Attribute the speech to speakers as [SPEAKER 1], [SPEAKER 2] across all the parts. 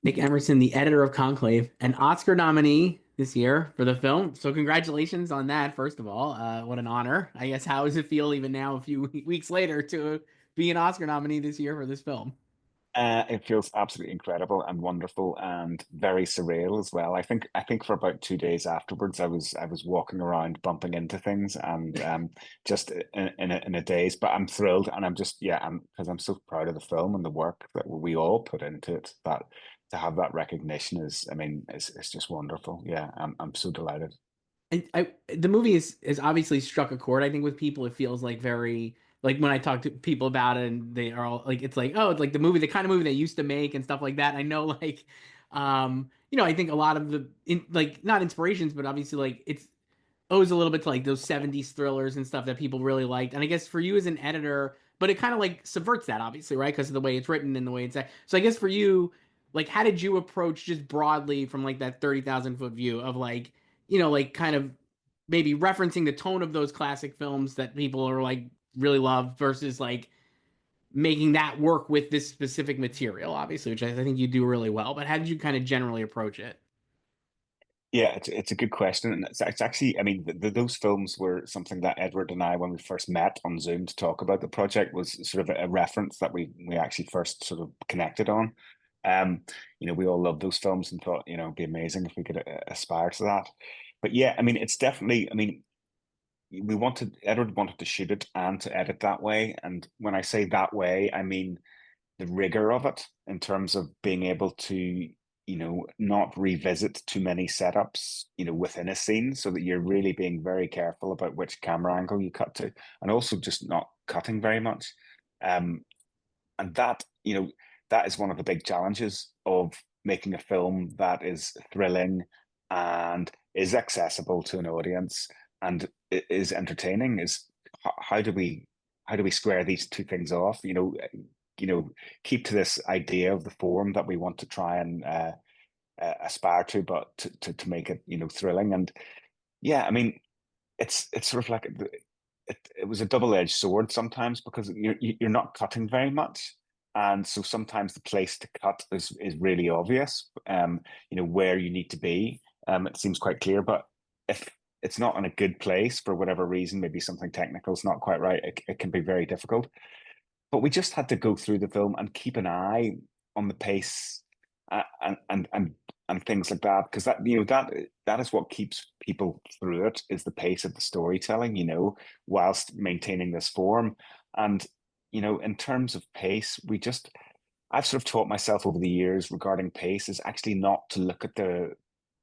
[SPEAKER 1] Nick Emerson, the editor of Conclave, an Oscar nominee this year for the film. So congratulations on that, first of all. What an honor. I guess how does it feel even now, a few weeks later, to be an Oscar nominee this year for this film?
[SPEAKER 2] It feels absolutely incredible and wonderful and very surreal as well. I think for about 2 days afterwards, I was walking around bumping into things and just in a daze. But I'm thrilled and I'm just I'm because I'm so proud of the film and the work that we all put into it. That to have that recognition is, I mean, it's just wonderful. Yeah, I'm so delighted.
[SPEAKER 1] The movie is obviously struck a chord. I think with people, it feels like very like when I talk to people about it, and they are all like, it's like, oh, it's like the movie, the kind of movie they used to make and stuff like that. I know, like, I think a lot of like not inspirations, but obviously like it's owes a little bit to like those 70s thrillers and stuff that people really liked. And I guess for you as an editor, but it kind of like subverts that, obviously, right? Because of the way it's written and the way it's so I guess for you, like how did you approach just broadly from like that 30,000 foot view of like, like kind of maybe referencing the tone of those classic films that people are like really love versus like making that work with this specific material, obviously, which I think you do really well. But how did you kind of generally approach it?
[SPEAKER 2] Yeah, it's a good question, and it's actually, I mean, those films were something that Edward and I, when we first met on Zoom to talk about the project, was sort of a reference that we actually first sort of connected on. Um, we all loved those films and thought, it'd be amazing if we could aspire to that. But yeah, I mean, it's definitely, I mean, Edward wanted to shoot it and to edit that way, and when I say that way, I mean the rigor of it in terms of being able to, not revisit too many setups, within a scene so that you're really being very careful about which camera angle you cut to and also just not cutting very much. Um, and that is one of the big challenges of making a film that is thrilling and is accessible to an audience and is entertaining is how do we square these two things off? Keep to this idea of the form that we want to try and aspire to, but to make it, thrilling. And yeah, I mean, it's sort of like it was a double-edged sword sometimes because you're not cutting very much. And so sometimes the place to cut is really obvious, where you need to be. It seems quite clear, but if it's not in a good place for whatever reason, maybe something technical is not quite right, it can be very difficult. But we just had to go through the film and keep an eye on the pace and things like that because that is what keeps people through it is the pace of the storytelling, whilst maintaining this form. And in terms of pace, I've sort of taught myself over the years regarding pace is actually not to look at the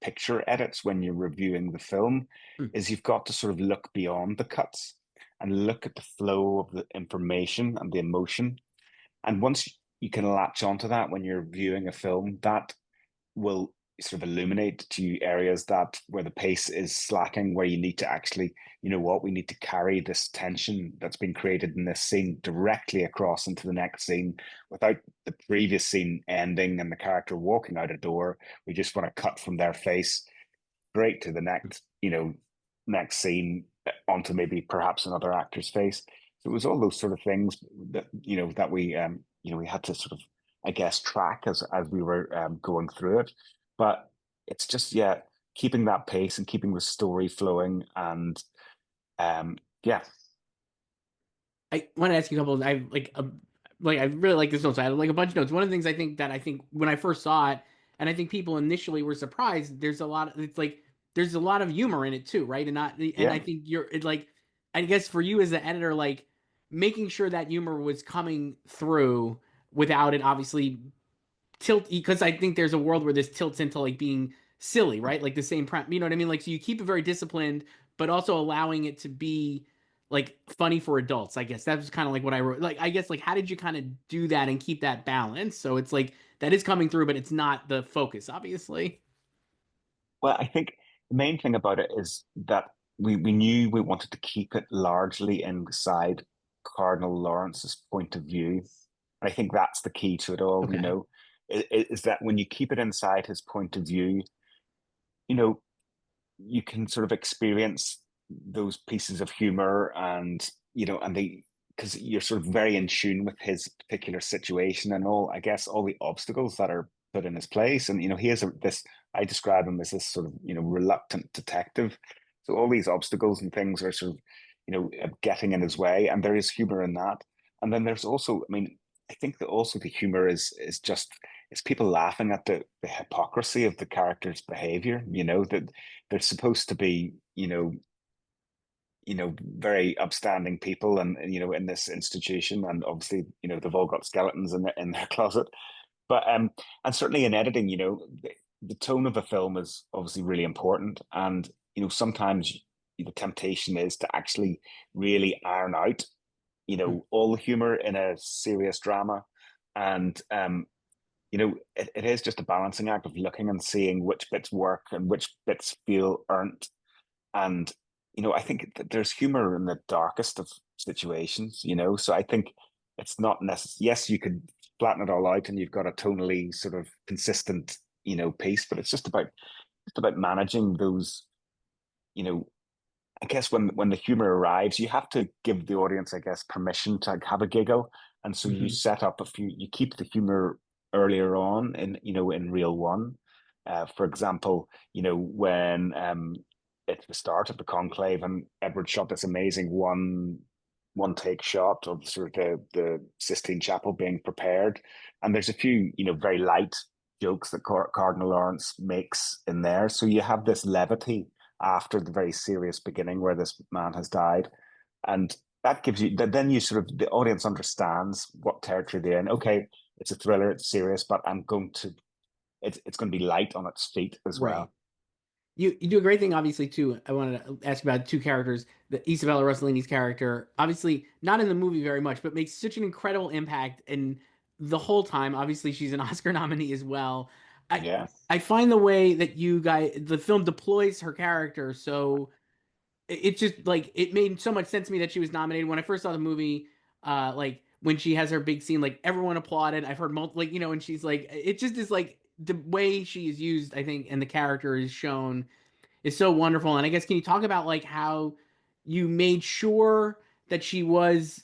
[SPEAKER 2] picture edits when you're reviewing the film,
[SPEAKER 1] Hmm.
[SPEAKER 2] is you've got to sort of look beyond the cuts and look at the flow of the information and the emotion. And once you can latch onto that when you're viewing a film, that will sort of illuminate to you areas that where the pace is slacking, where you need to actually, we need to carry this tension that's been created in this scene directly across into the next scene without the previous scene ending and the character walking out a door. We just want to cut from their face straight to the next scene onto maybe perhaps another actor's face. So it was all those sort of things that that we had to sort of, I guess, track as we were going through it. But it's just keeping that pace and keeping the story flowing and yeah.
[SPEAKER 1] I want to ask you a couple. I like I really like this note. So I had like a bunch of notes. One of the things I think when I first saw it, and I think people initially were surprised. There's a lot. It's like there's a lot of humor in it too, right? And I
[SPEAKER 2] Yeah.
[SPEAKER 1] think like I guess for you as the editor, like making sure that humor was coming through without it obviously tilt because I think there's a world where this tilts into like being silly, right? Like the same prep, you know what I mean? Like so you keep it very disciplined, but also allowing it to be like funny for adults. I guess that was kind of like what I wrote. Like I guess like how did you kind of do that and keep that balance? So it's like that is coming through, but it's not the focus, obviously.
[SPEAKER 2] Well, I think the main thing about it is that we knew we wanted to keep it largely inside Cardinal Lawrence's point of view. And I think that's the key to it all,
[SPEAKER 1] Okay.
[SPEAKER 2] is that when you keep it inside his point of view, you know, you can sort of experience those pieces of humor and, and because you're sort of very in tune with his particular situation and all, I guess, all the obstacles that are put in his place. And he has this. I describe him as this sort of reluctant detective. So all these obstacles and things are sort of getting in his way, and there is humor in that. And then there's also, I mean, I think that also the humor is just it's people laughing at the hypocrisy of the character's behavior. That they're supposed to be very upstanding people, and in this institution, and obviously they've all got skeletons in their closet. But and certainly in editing, the tone of a film is obviously really important, and sometimes the temptation is to actually really iron out all the humor in a serious drama, and it is just a balancing act of looking and seeing which bits work and which bits feel earned. And I think that there's humor in the darkest of situations. So I think it's not necessary. Yes, you could flatten it all out and you've got a tonally sort of consistent piece, but it's just about managing those. I guess when the humor arrives, you have to give the audience, I guess, permission to have a giggle, and so you
[SPEAKER 1] Hmm.
[SPEAKER 2] set up you keep the humor earlier on in reel one. For example, when at the start of the conclave, and Edward shot this amazing one take shot of sort of the Sistine Chapel being prepared, and there's a few very light jokes that Cardinal Lawrence makes in there, so you have this levity after the very serious beginning where this man has died. And that gives you then you sort of the audience understands what territory they're in. Okay, it's a thriller, it's serious, but it's going to be light on its feet as
[SPEAKER 1] Right.
[SPEAKER 2] well.
[SPEAKER 1] You do a great thing, obviously, too. I wanted to ask about two characters. The Isabella Rossellini's character, obviously not in the movie very much, but makes such an incredible impact. And the whole time, obviously, she's an Oscar nominee as well. I
[SPEAKER 2] Yeah.
[SPEAKER 1] I find the way that the film deploys her character so it just like it made so much sense to me that she was nominated when I first saw the movie. Like when she has her big scene, like everyone applauded. I've heard multiple, like and she's like, it just is like the way she is used, I think, and the character is shown is so wonderful. And I guess can you talk about like how you made sure that she was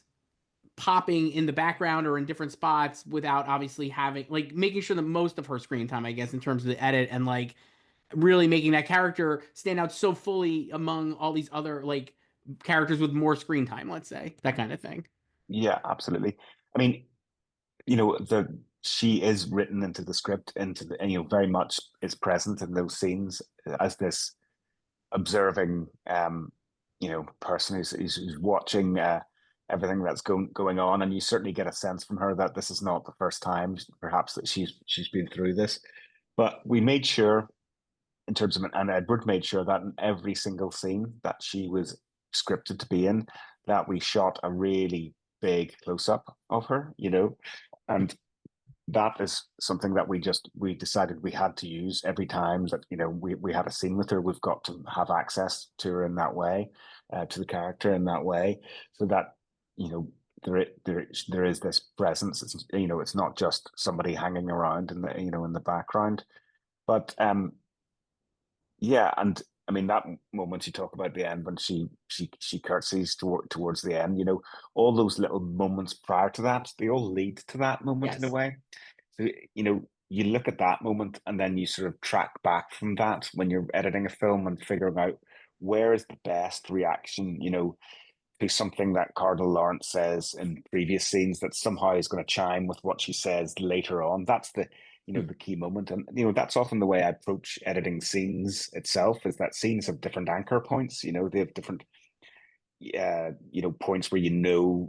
[SPEAKER 1] popping in the background or in different spots without obviously having like making sure that most of her screen time, I guess, in terms of the edit and like really making that character stand out so fully among all these other like characters with more screen time, let's say, that kind of thing.
[SPEAKER 2] Yeah, absolutely. I mean, the she is written into the script, into the and, very much is present in those scenes as this observing person who's watching everything that's going on, and you certainly get a sense from her that this is not the first time perhaps that she's been through this. But we made sure in terms of and Edward made sure that in every single scene that she was scripted to be in, that we shot a really big close up of her, and that is something that we decided we had to use every time that we had a scene with her. We've got to have access to her in that way, to the character in that way, so that you know there is this presence. It's not just somebody hanging around in the background. But yeah, and I mean that moment you talk about the end when she curtsies towards the end. All those little moments prior to that, they all lead to that moment in a
[SPEAKER 1] Yes.
[SPEAKER 2] way. So, you look at that moment and then you sort of track back from that when you're editing a film and figuring out where is the best reaction, to something that Cardinal Lawrence says in previous scenes that somehow is going to chime with what she says later on. That's the key moment. And, that's often the way I approach editing scenes itself is that scenes have different anchor points, they have different points where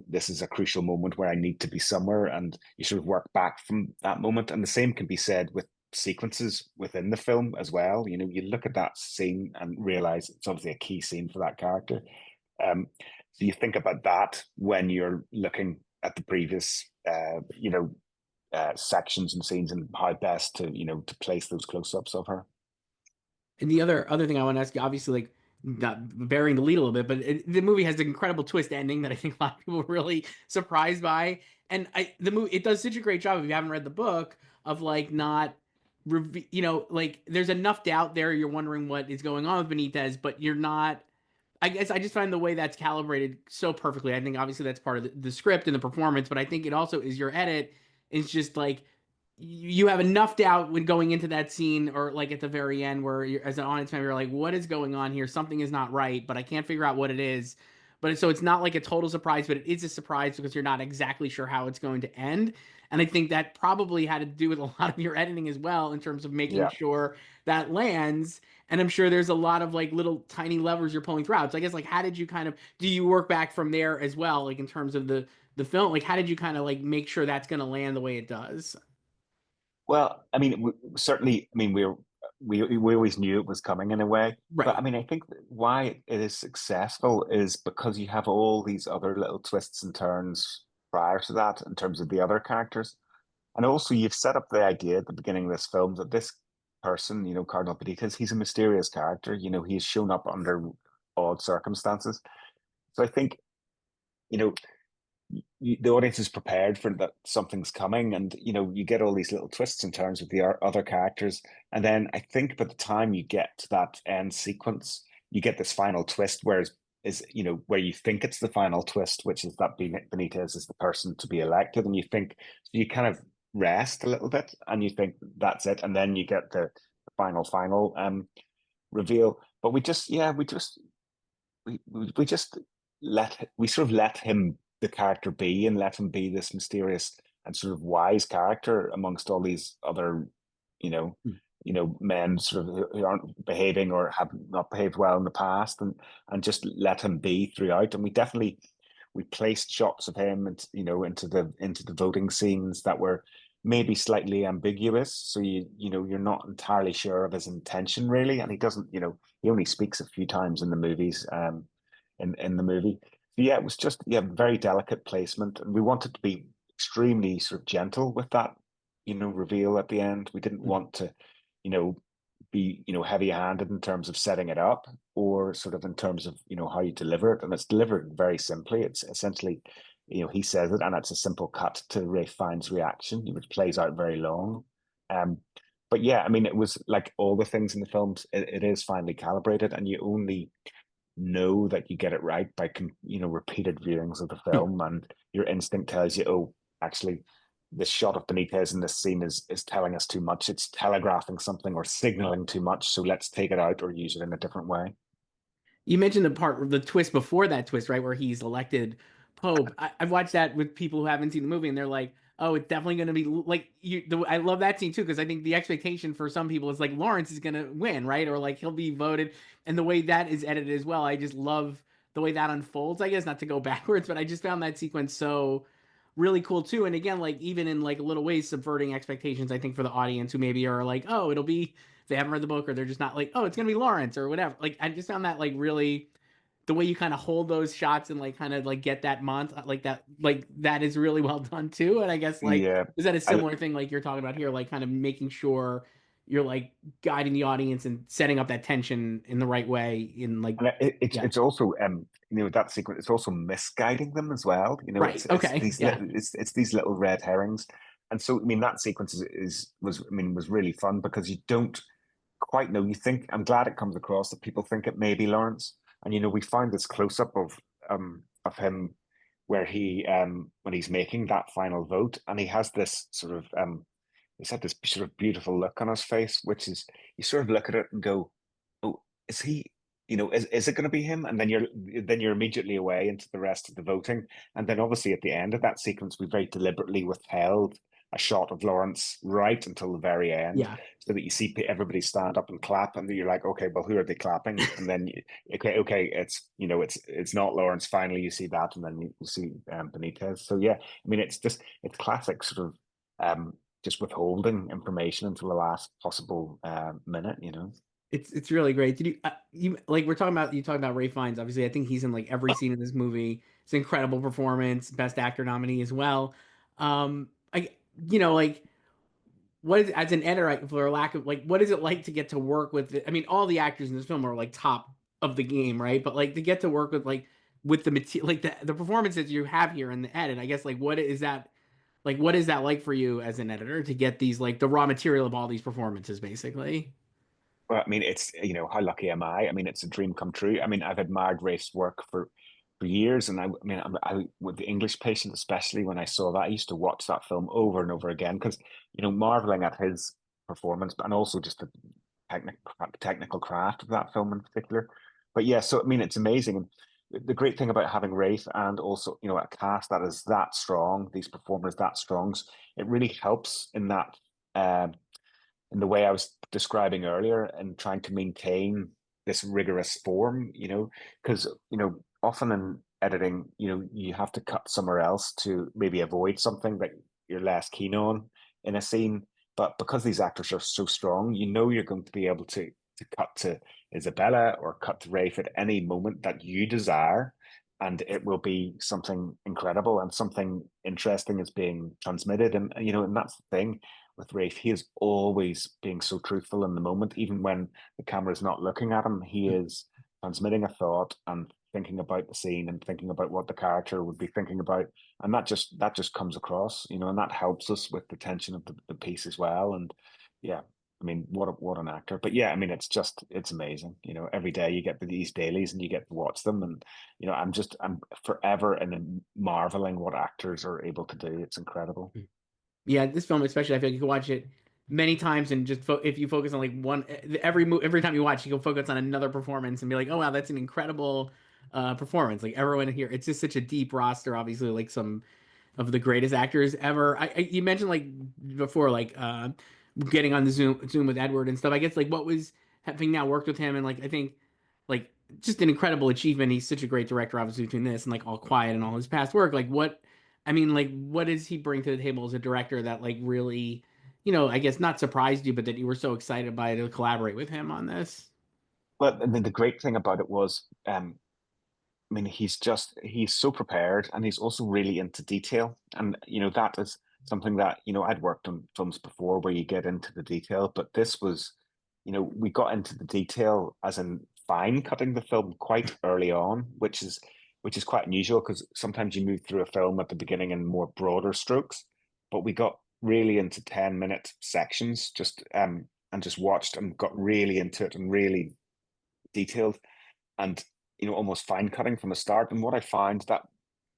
[SPEAKER 2] this is a crucial moment where I need to be somewhere, and you sort of work back from that moment. And the same can be said with sequences within the film as well. You look at that scene and realize it's obviously a key scene for that character. So you think about that when you're looking at the previous, sections and scenes and how best to place those close-ups of her.
[SPEAKER 1] And the other thing I want to ask you, obviously, like not bearing the lead a little bit, but the movie has an incredible twist ending that I think a lot of people were really surprised by. And the movie it does such a great job if you haven't read the book of like not, like there's enough doubt there. You're wondering what is going on with Benitez, but you're not. I guess I just find the way that's calibrated so perfectly. I think obviously that's part of the script and the performance, but I think it also is your edit is just like you have enough doubt when going into that scene or like at the very end where you're, as an audience member, you're like, what is going on here? Something is not right, but I can't figure out what it is. But so it's not like a total surprise, but it is a surprise because you're not exactly sure how it's going to end. And I think that probably had to do with a lot of your editing as well in terms of making
[SPEAKER 2] Yeah.
[SPEAKER 1] sure that lands. And I'm sure there's a lot of like little tiny levers you're pulling throughout. So I guess like how did you kind of do you work back from there as well, like in terms of the film? Like how did you kind of like make sure that's going to land the way it does?
[SPEAKER 2] Well, I mean, certainly, I mean, we always knew it was coming in a way, but I
[SPEAKER 1] Right.
[SPEAKER 2] mean, I think that why it is successful is because you have all these other little twists and turns prior to that in terms of the other characters, and also you've set up the idea at the beginning of this film that this person, Cardinal Benitez, he's a mysterious character. He's shown up under odd circumstances. So I think, you know, the audience is prepared for that something's coming, and you get all these little twists and turns with the other characters, and then I think by the time you get to that end sequence, you get this final twist, where you think it's the final twist, which is that Benitez is the person to be elected, and you think so you kind of rest a little bit, and you think that's it, and then you get the final reveal. But we just we sort of let him the character be and let him be this mysterious and sort of wise character amongst all these other you know men sort of who aren't behaving or have not behaved well in the past, and just let him be throughout. And we placed shots of him and into the voting scenes that were maybe slightly ambiguous, so you're not entirely sure of his intention really, and he doesn't, he only speaks a few times in the movies, in the movie. So yeah, it was just very delicate placement, and we wanted to be extremely sort of gentle with that, reveal at the end. We didn't want to, you know, be heavy-handed in terms of setting it up or sort of in terms of how you deliver it, and it's delivered very simply. It's essentially, he says it, and it's a simple cut to Ray Fiennes' reaction, which plays out very long. Um, but yeah, I mean, it was like all the things in the films. It is finely calibrated, and you only know that you get it right by repeated viewings of the film, and your instinct tells you, oh, actually, this shot of Benitez in this scene is telling us too much. It's telegraphing something or signaling too much. So let's take it out or use it in a different way.
[SPEAKER 1] You mentioned the twist before that twist, right, where he's elected Pope. I've watched that with people who haven't seen the movie, and they're like, "Oh, it's definitely going to be like you." I love that scene too because I think the expectation for some people is like Lawrence is going to win, right, or like he'll be voted, and the way that is edited as well. I just love the way that unfolds. I guess not to go backwards, but I just found that sequence so really cool too. And again, like even in like little ways, subverting expectations. I think for the audience who maybe are like, "Oh, it'll be." They haven't read the book or they're just not like, oh, it's gonna be Lawrence or whatever. Like I just found that like really the way you kind of hold those shots and like kind of like get that like that is really well done too. And I guess like
[SPEAKER 2] Yeah,
[SPEAKER 1] is that a
[SPEAKER 2] I,
[SPEAKER 1] similar thing like you're talking about here, like kind of making sure you're like guiding the audience and setting up that tension in the right way in like
[SPEAKER 2] and
[SPEAKER 1] yeah.
[SPEAKER 2] it's also that sequence. It's also misguiding them as well.
[SPEAKER 1] Right. Okay. Yeah.
[SPEAKER 2] It's these little red herrings, and so I mean that sequence was really fun because you don't quite know. You think I'm glad it comes across that people think it may be Lawrence, and we find this close up of him where he when he's making that final vote, and he has this sort of he's had this sort of beautiful look on his face, which is you sort of look at it and go, oh, is he? Is it going to be him? And then you're immediately away into the rest of the voting, and then obviously at the end of that sequence, we very deliberately withheld a shot of Lawrence right until the very end,
[SPEAKER 1] Yeah.
[SPEAKER 2] so that you see everybody stand up and clap, and you're like, okay, well, who are they clapping? And then, okay, it's not Lawrence. Finally, you see that, and then you see Benitez. So yeah, I mean, it's classic sort of just withholding information until the last possible minute.
[SPEAKER 1] It's really great. Did you like we're talking about you talking about Ray Fiennes? Obviously, I think he's in like every scene in this movie. It's an incredible performance, best actor nominee as well. I like what is as an editor for lack of like what is it like to get to work with I mean all the actors in this film are like top of the game, right? But like to get to work with like with the material like the performances you have here in the edit, I guess like what is that like for you as an editor to get these like the raw material of all these performances basically?
[SPEAKER 2] Well, I mean, it's how lucky am I? I mean, it's a dream come true. I mean, I've admired Rafe's work for for years. And with the English Patient, especially when I saw that, I used to watch that film over and over again because, marveling at his performance, and also just the technical craft of that film in particular. But yeah, so I mean, it's amazing. And the great thing about having Rafe and also, a cast that is that strong, these performers that strong, it really helps in that, in the way I was describing earlier, and trying to maintain this rigorous form, because, often in editing, you have to cut somewhere else to maybe avoid something that you're less keen on in a scene. But because these actors are so strong, you're going to be able to cut to Isabella or cut to Rafe at any moment that you desire. And it will be something incredible and something interesting is being transmitted. And that's the thing with Rafe. He is always being so truthful in the moment, even when the camera is not looking at him. He is transmitting a thought and thinking about the scene and thinking about what the character would be thinking about, and that just comes across, and that helps us with the tension of the piece as well. And yeah, I mean, what an actor. But yeah, I mean, it's amazing. Every day you get these dailies and you get to watch them, and I'm forever in marveling what actors are able to do. It's incredible.
[SPEAKER 1] Yeah, this film especially, I feel like you can watch it many times and just if you focus on like one every time you watch, you can focus on another performance and be like, oh wow, that's an incredible performance. Like everyone here, it's just such a deep roster. Obviously, like some of the greatest actors ever. You mentioned like before, like getting on the Zoom with Edward and stuff. I guess like what was having now worked with him, and like I think like just an incredible achievement. He's such a great director, obviously, between this and like All Quiet and all his past work. Like what, I mean, like what does he bring to the table as a director that like really, I guess not surprised you, but that you were so excited by to collaborate with him on this?
[SPEAKER 2] But the great thing about it was, I mean, he's so prepared, and he's also really into detail. And, that is something that, I'd worked on films before where you get into the detail, but this was, we got into the detail as in fine cutting the film quite early on, which is quite unusual because sometimes you move through a film at the beginning in more broader strokes, but we got really into 10-minute sections, and just watched and got really into it and really detailed, and, almost fine cutting from the start. And what I found that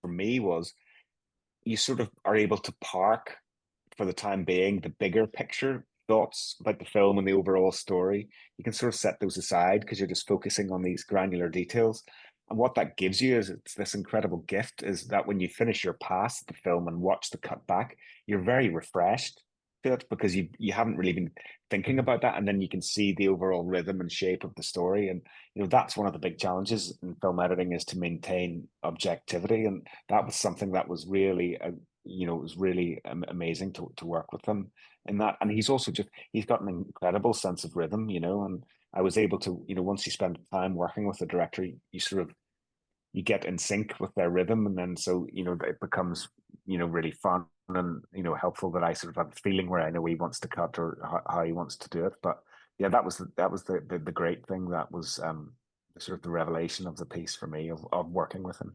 [SPEAKER 2] for me was, you sort of are able to park for the time being the bigger picture thoughts about the film and the overall story. You can sort of set those aside because you're just focusing on these granular details. And what that gives you is, it's this incredible gift, is that when you finish your pass at the film and watch the cut back, you're very refreshed to it because you haven't really been thinking about that. And then you can see the overall rhythm and shape of the story. And, that's one of the big challenges in film editing, is to maintain objectivity. And that was something that was really, it was really amazing to work with him in that. And he's got an incredible sense of rhythm, and I was able to, once you spend time working with the director, you sort of, you get in sync with their rhythm. And then, so, it becomes, really fun and, helpful that I sort of have a feeling where I know he wants to cut, or how he wants to do it. But yeah, that was the great thing. That was, sort of the revelation of the piece for me, of working with him.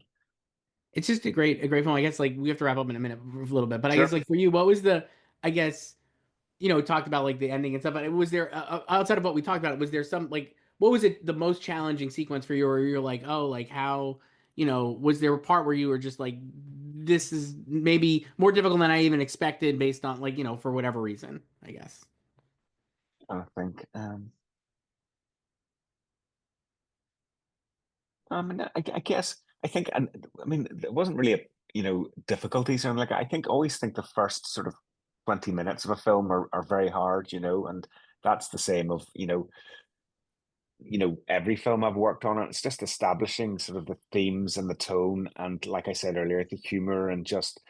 [SPEAKER 1] It's just a great film. I guess like we have to wrap up in a minute, a little bit, but I guess
[SPEAKER 2] Sure.
[SPEAKER 1] like for you, what was I guess we talked about like the ending and stuff, but was there outside of what we talked about, was there some like what was it the most challenging sequence for you, or you're like, oh, like how, was there a part where you were just like, this is maybe more difficult than I even expected based on like, for whatever reason, I guess.
[SPEAKER 2] I think, I guess, I think, and I mean, it wasn't really difficulties, and like, I think, always think the first sort of 20 minutes of a film are very hard, and that's the same of, every film I've worked on. It's just establishing sort of the themes and the tone, and like I said earlier, the humor, and just,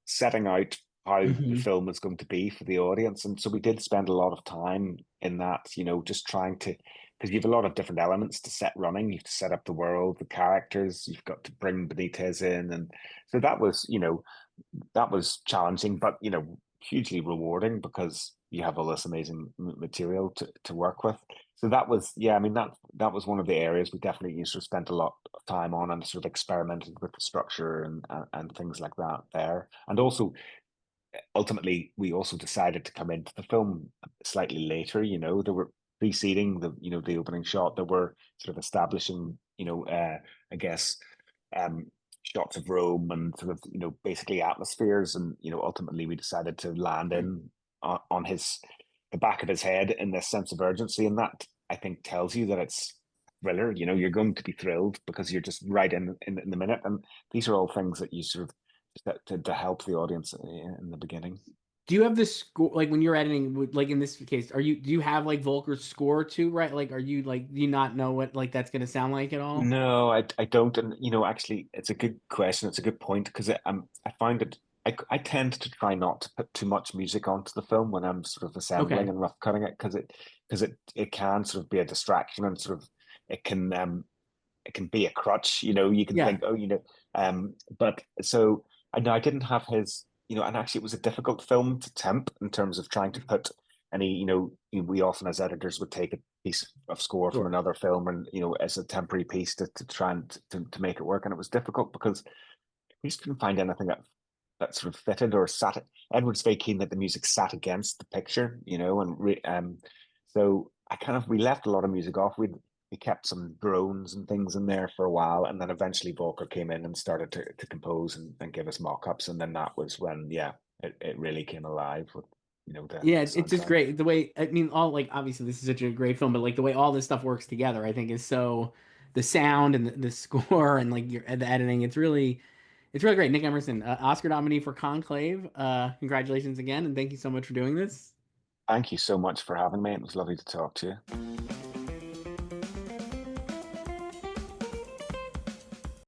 [SPEAKER 2] setting out how the
[SPEAKER 1] Hmm.
[SPEAKER 2] film is going to be for the audience. And so we did spend a lot of time in that, just trying to, because you have a lot of different elements to set running. You have to set up the world, the characters, you've got to bring Benitez in. And so that was challenging, but, hugely rewarding, because you have all this amazing material to work with. So that was, yeah, I mean, that was one of the areas we definitely sort of spent a lot of time on, and sort of experimented with the structure, and things like that there. And also, ultimately, we also decided to come into the film slightly later. There were preceding the opening shot. There were sort of establishing, I guess, um, shots of Rome and sort of basically atmospheres, and ultimately we decided to land in on his the back of his head in this sense of urgency, and that I think tells you that it's thriller. You're going to be thrilled because you're just right in the minute, and these are all things that you sort of to help the audience in the beginning.
[SPEAKER 1] Do you have this score like when you're editing, like in this case, do you have like Volker's score too, right? Like, are you like, do you not know what like that's gonna sound like at all?
[SPEAKER 2] No, I don't. And actually, it's a good question. It's a good point because I find it. I tend to try not to put too much music onto the film when I'm sort of assembling
[SPEAKER 1] Okay,
[SPEAKER 2] and rough cutting it, because it can sort of be a distraction, and sort of it can it can be a crutch. You can
[SPEAKER 1] yeah,
[SPEAKER 2] think, oh, but so I know I didn't have his, and actually it was a difficult film to temp in terms of trying to put any, we often as editors would take a piece of score from
[SPEAKER 1] sure.
[SPEAKER 2] another film and, as a temporary piece to try and to make it work. And it was difficult because we just couldn't find anything that sort of fitted or sat. Edward's very keen that the music sat against the picture, so I kind of we left a lot of music off. We kept some drones and things in there for a while, and then eventually Volker came in and started to compose and give us mock-ups, and then that was when it really came alive with
[SPEAKER 1] Yeah,
[SPEAKER 2] the
[SPEAKER 1] it's just
[SPEAKER 2] soundtrack.
[SPEAKER 1] great. The way, I mean, all like obviously this is such a great film, but like the way all this stuff works together, I think is so the sound and the score and like the editing, it's really great. Nick Emerson, Oscar nominee for Conclave. Congratulations again, and thank you so much for doing this.
[SPEAKER 2] Thank you so much for having me. It was lovely to talk to you.